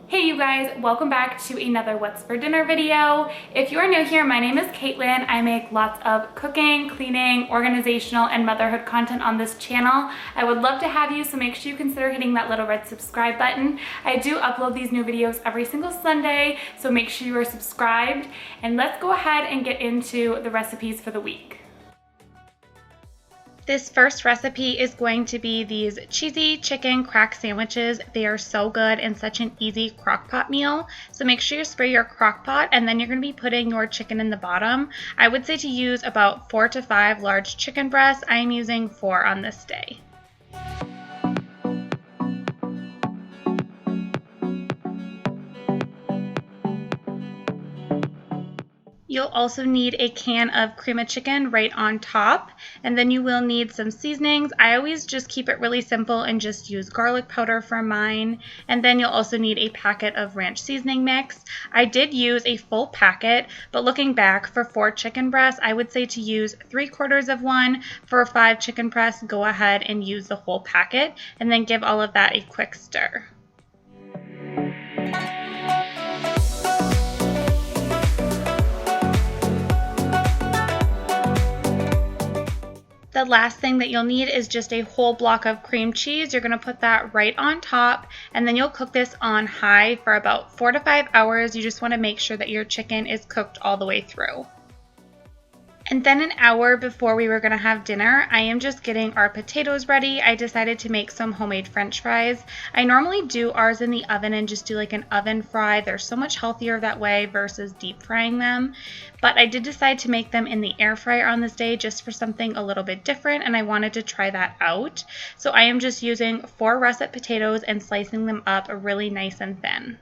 Hey you guys, welcome back to another What's for Dinner video. If you are new here, my name is Caitlin. I make lots of cooking, cleaning, organizational, and motherhood content on this channel. I would love to have you, so make sure you consider hitting that little red subscribe button. I do upload these new videos every single Sunday, so make sure you are subscribed. And let's go ahead and get into the recipes for the week. This first recipe is going to be these cheesy chicken crack sandwiches. They are so good and such an easy crock pot meal. So make sure you spray your crock pot and then you're going to be putting your chicken in the bottom. I would say to use about 4 to 5 large chicken breasts. I am using 4 on this day. You'll also need a can of cream of chicken right on top, and then you will need some seasonings. I always just keep it really simple and just use garlic powder for mine, and then you'll also need a packet of ranch seasoning mix. I did use a full packet, but looking back, for 4 chicken breasts, I would say to use 3/4 of one. For 5 chicken breasts, go ahead and use the whole packet, and then give all of that a quick stir. The last thing that you'll need is just a whole block of cream cheese. You're going to put that right on top, and then you'll cook this on high for about 4 to 5 hours. You just want to make sure that your chicken is cooked all the way through. And then an hour before we were going to have dinner, I am just getting our potatoes ready. I decided to make some homemade French fries. I normally do ours in the oven and just do like an oven fry. They're so much healthier that way versus deep frying them. But I did decide to make them in the air fryer on this day just for something a little bit different, and I wanted to try that out. So I am just using 4 russet potatoes and slicing them up really nice and thin.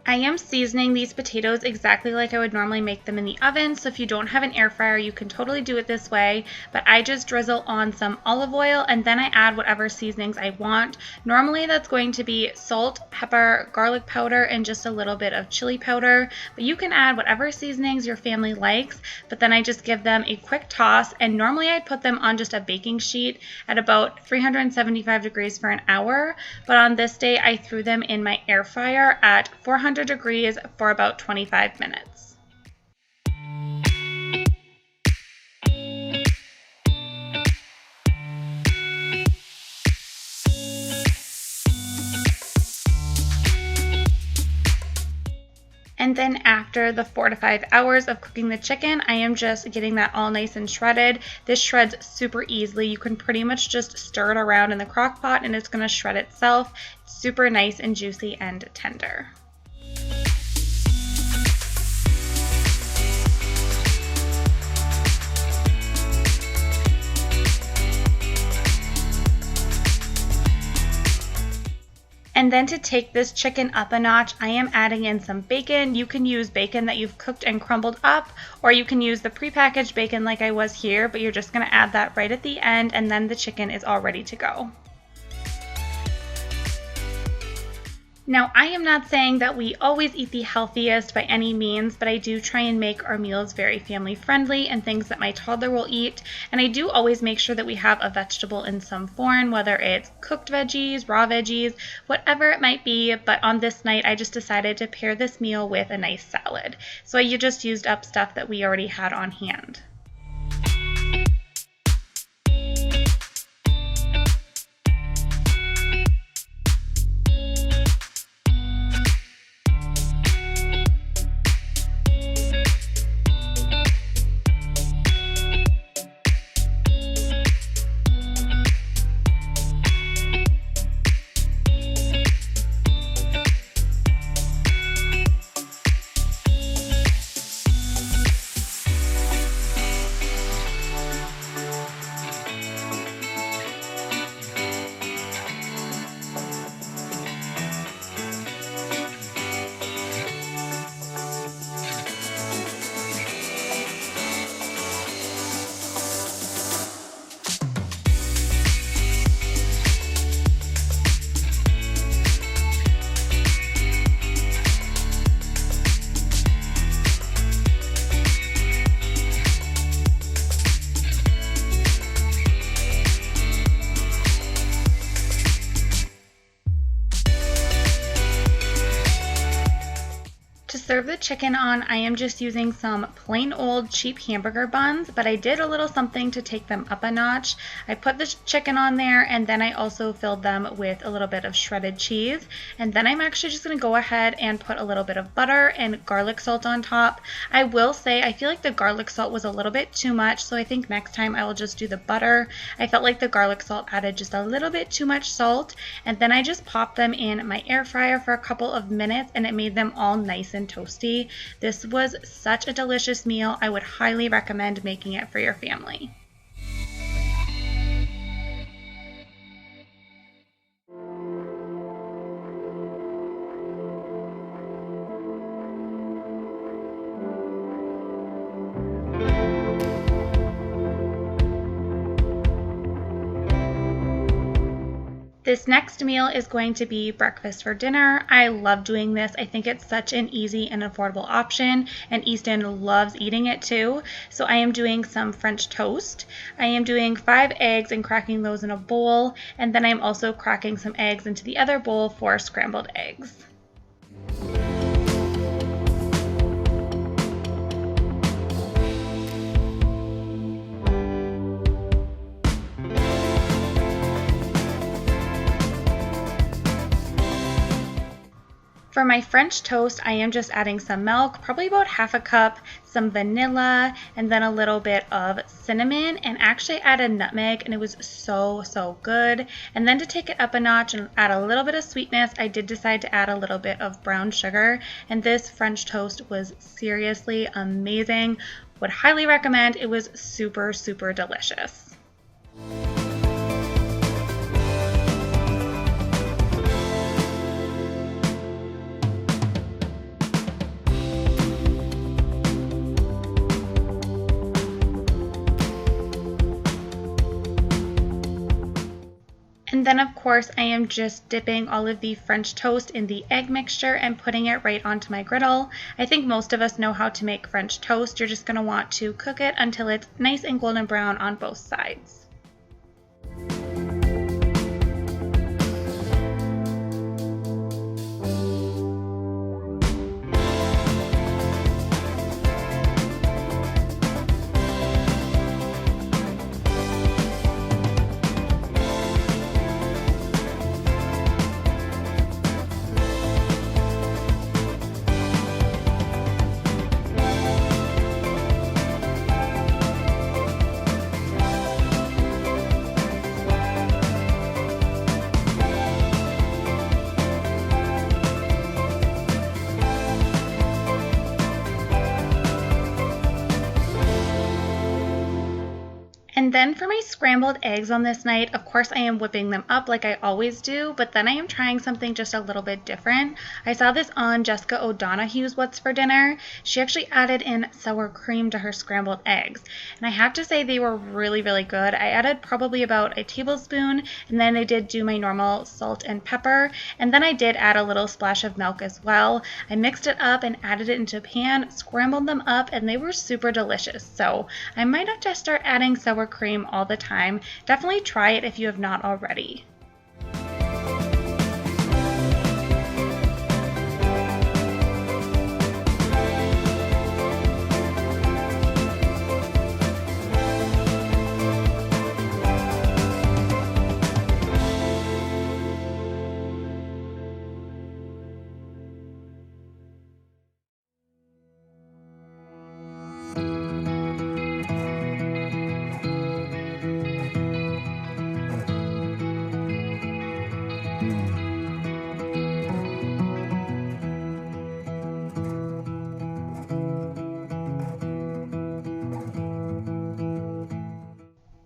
I am seasoning these potatoes exactly like I would normally make them in the oven, so if you don't have an air fryer, you can totally do it this way, but I just drizzle on some olive oil and then I add whatever seasonings I want. Normally that's going to be salt, pepper, garlic powder, and just a little bit of chili powder, but you can add whatever seasonings your family likes, but then I just give them a quick toss, and normally I'd put them on just a baking sheet at about 375 degrees for an hour, but on this day I threw them in my air fryer at 400 degrees for about 25 minutes. And then after the 4 to 5 hours of cooking the chicken, I am just getting that all nice and shredded. This shreds super easily. You can pretty much just stir it around in the crock pot and it's going to shred itself. It's super nice and juicy and tender. And then to take this chicken up a notch, I am adding in some bacon. You can use bacon that you've cooked and crumbled up, or you can use the prepackaged bacon like I was here, but you're just going to add that right at the end, and then the chicken is all ready to go. Now, I am not saying that we always eat the healthiest by any means, but I do try and make our meals very family friendly and things that my toddler will eat. And I do always make sure that we have a vegetable in some form, whether it's cooked veggies, raw veggies, whatever it might be. But on this night, I just decided to pair this meal with a nice salad. So I just used up stuff that we already had on hand. the chicken on, I am just using some plain old cheap hamburger buns, but I did a little something to take them up a notch. I put the chicken on there, and then I also filled them with a little bit of shredded cheese. And then I'm actually just going to go ahead and put a little bit of butter and garlic salt on top. I will say I feel like the garlic salt was a little bit too much, so I think next time I will just do the butter. I felt like the garlic salt added just a little bit too much salt, and then I just popped them in my air fryer for a couple of minutes, and it made them all nice and toasty. This was such a delicious meal. I would highly recommend making it for your family. This next meal is going to be breakfast for dinner. I love doing this. I think it's such an easy and affordable option, and Easton loves eating it too. So I am doing some French toast. I am doing 5 eggs and cracking those in a bowl, and then I'm also cracking some eggs into the other bowl for scrambled eggs. For my French toast, I am just adding some milk, probably about half a cup, some vanilla, and then a little bit of cinnamon, and actually added nutmeg, and it was so good. And then to take it up a notch and add a little bit of sweetness, I did decide to add a little bit of brown sugar, and this French toast was seriously amazing. Would highly recommend. It was super delicious. And then of course I am just dipping all of the French toast in the egg mixture and putting it right onto my griddle. I think most of us know how to make French toast. You're just going to want to cook it until it's nice and golden brown on both sides. And then for my scrambled eggs on this night, of course I am whipping them up like I always do, but then I am trying something just a little bit different. I saw this on Jessica O'Donoghue's What's for Dinner. She actually added in sour cream to her scrambled eggs, and I have to say they were really good. I added probably about a tablespoon, and then I did do my normal salt and pepper, and then I did add a little splash of milk as well. I mixed it up and added it into a pan, scrambled them up, and they were super delicious. So I might have to start adding sour cream all the time. Definitely try it if you have not already.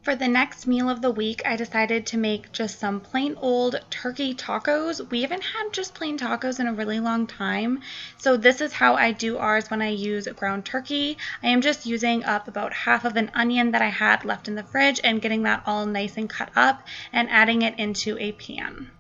For the next meal of the week, I decided to make just some plain old turkey tacos. We haven't had just plain tacos in a really long time. So this is how I do ours when I use ground turkey. I am just using up about half of an onion that I had left in the fridge and getting that all nice and cut up and adding it into a pan.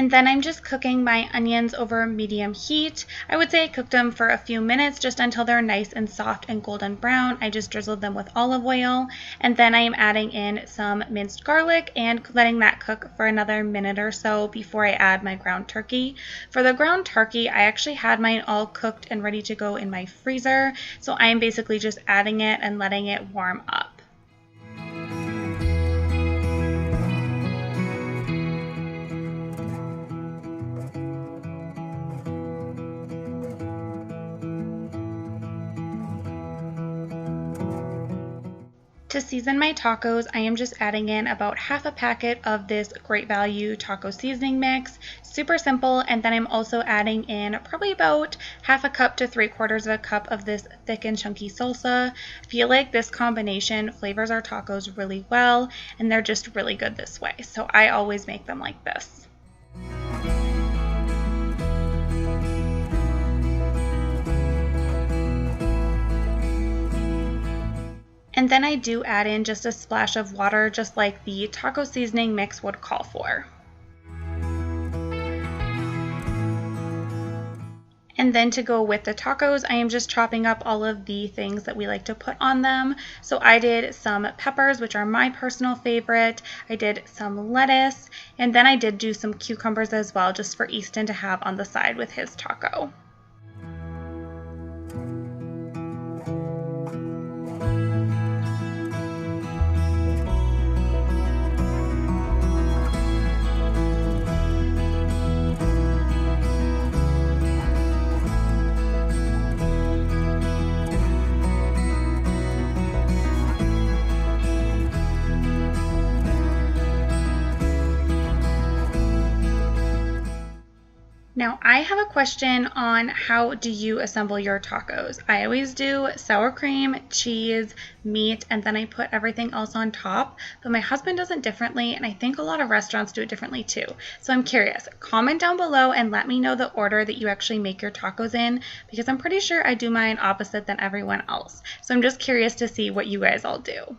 And then I'm just cooking my onions over medium heat. I would say I cooked them for a few minutes just until they're nice and soft and golden brown. I just drizzled them with olive oil. And then I am adding in some minced garlic and letting that cook for another minute or so before I add my ground turkey. For the ground turkey, I actually had mine all cooked and ready to go in my freezer. So I am basically just adding it and letting it warm up. To season my tacos, I am just adding in about half a packet of this Great Value taco seasoning mix. Super simple. And then I'm also adding in probably about half a cup to 3/4 of a cup of this thick and chunky salsa. I feel like this combination flavors our tacos really well, and they're just really good this way. So I always make them like this. And then I do add in just a splash of water, just like the taco seasoning mix would call for. And then to go with the tacos, I am just chopping up all of the things that we like to put on them. So I did some peppers, which are my personal favorite. I did some lettuce, and then I did do some cucumbers as well, just for Easton to have on the side with his taco. Now, I have a question on how do you assemble your tacos. I always do sour cream, cheese, meat, and then I put everything else on top. But my husband does it differently, and I think a lot of restaurants do it differently too. So I'm curious. Comment down below and let me know the order that you actually make your tacos in, because I'm pretty sure I do mine opposite than everyone else. So I'm just curious to see what you guys all do.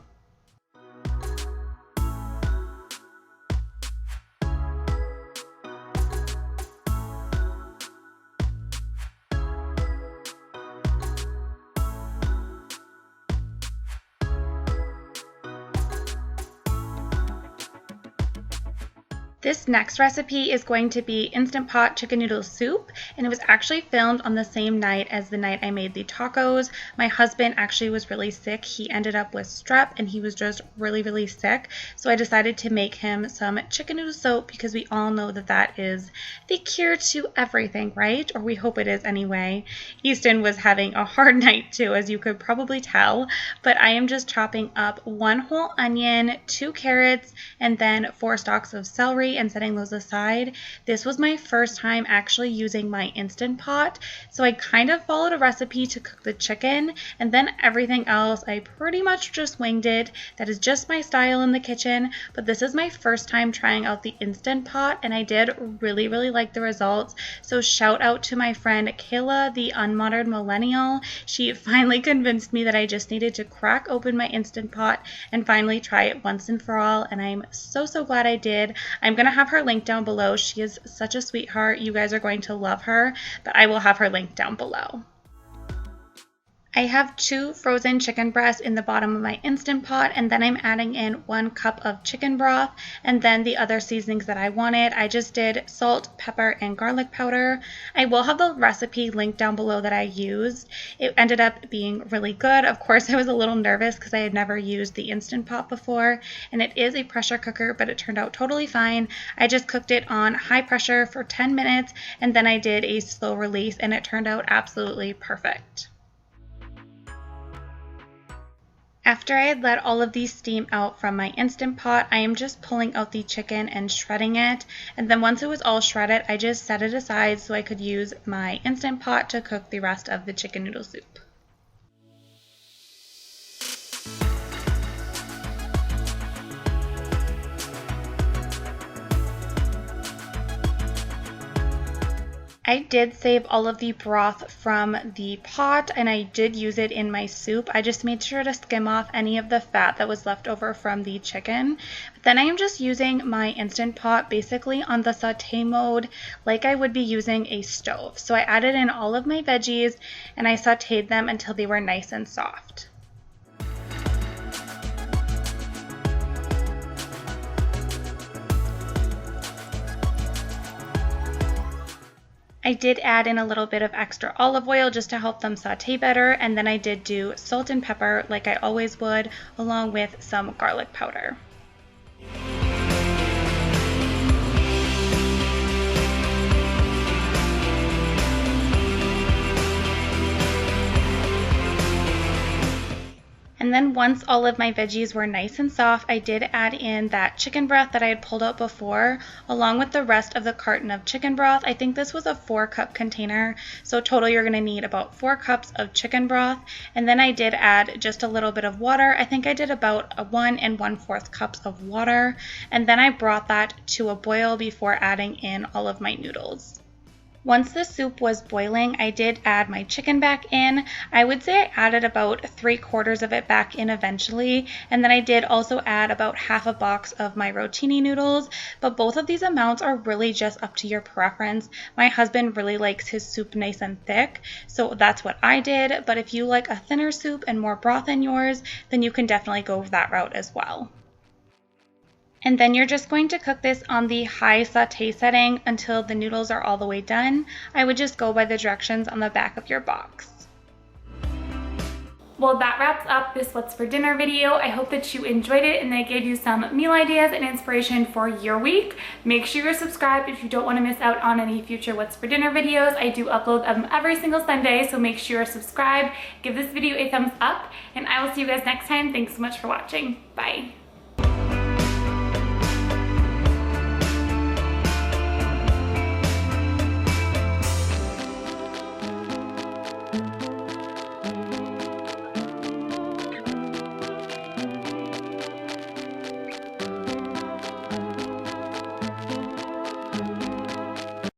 This next recipe is going to be Instant Pot chicken noodle soup, and it was actually filmed on the same night as the night I made the tacos. My husband actually was really sick. He ended up with strep, and he was just really sick. So I decided to make him some chicken noodle soup because we all know that that is the cure to everything, right? Or we hope it is anyway. Easton was having a hard night too, as you could probably tell, but I am just chopping up 1 whole onion, 2 carrots, and then 4 stalks of celery and setting those aside. This was my first time actually using my Instant Pot, so I kind of followed a recipe to cook the chicken, and then everything else I pretty much just winged it. That is just my style in the kitchen, but this is my first time trying out the Instant Pot, and I did really like the results. So shout out to my friend Kayla, the unmodern millennial. She finally convinced me that I just needed to crack open my Instant Pot and finally try it once and for all, and I'm so glad I did. I'm gonna have her link down below. She is such a sweetheart. You guys are going to love her, but I will have her link down below. I have 2 frozen chicken breasts in the bottom of my Instant Pot, and then I'm adding in 1 cup of chicken broth, and then the other seasonings that I wanted. I just did salt, pepper, and garlic powder. I will have the recipe linked down below that I used. It ended up being really good. Of course, I was a little nervous because I had never used the Instant Pot before, and it is a pressure cooker, but it turned out totally fine. I just cooked it on high pressure for 10 minutes, and then I did a slow release, and it turned out absolutely perfect. After I had let all of these steam out from my Instant Pot, I am just pulling out the chicken and shredding it. And then once it was all shredded, I just set it aside so I could use my Instant Pot to cook the rest of the chicken noodle soup. I did save all of the broth from the pot and I did use it in my soup. I just made sure to skim off any of the fat that was left over from the chicken. But then I am just using my Instant Pot basically on the saute mode like I would be using a stove. So I added in all of my veggies and I sauteed them until they were nice and soft. I did add in a little bit of extra olive oil just to help them saute better, and then I did do salt and pepper like I always would, along with some garlic powder. And then once all of my veggies were nice and soft, I did add in that chicken broth that I had pulled out before, along with the rest of the carton of chicken broth. I think this was a 4-cup container, so total you're going to need about 4 cups of chicken broth. And then I did add just a little bit of water. I think I did about 1 1/4 cups of water. And then I brought that to a boil before adding in all of my noodles. Once the soup was boiling, I did add my chicken back in. I would say I added about 3/4 of it back in eventually, and then I did also add about half a box of my rotini noodles, but both of these amounts are really just up to your preference. My husband really likes his soup nice and thick, so that's what I did, but if you like a thinner soup and more broth in yours, then you can definitely go that route as well. And then you're just going to cook this on the high saute setting until the noodles are all the way done. I would just go by the directions on the back of your box. Well, that wraps up this What's for Dinner video. I hope that you enjoyed it and that it gave you some meal ideas and inspiration for your week. Make sure you're subscribed if you don't want to miss out on any future What's for Dinner videos. I do upload them every single Sunday, so make sure you're subscribed. Give this video a thumbs up, and I will see you guys next time. Thanks so much for watching. Bye.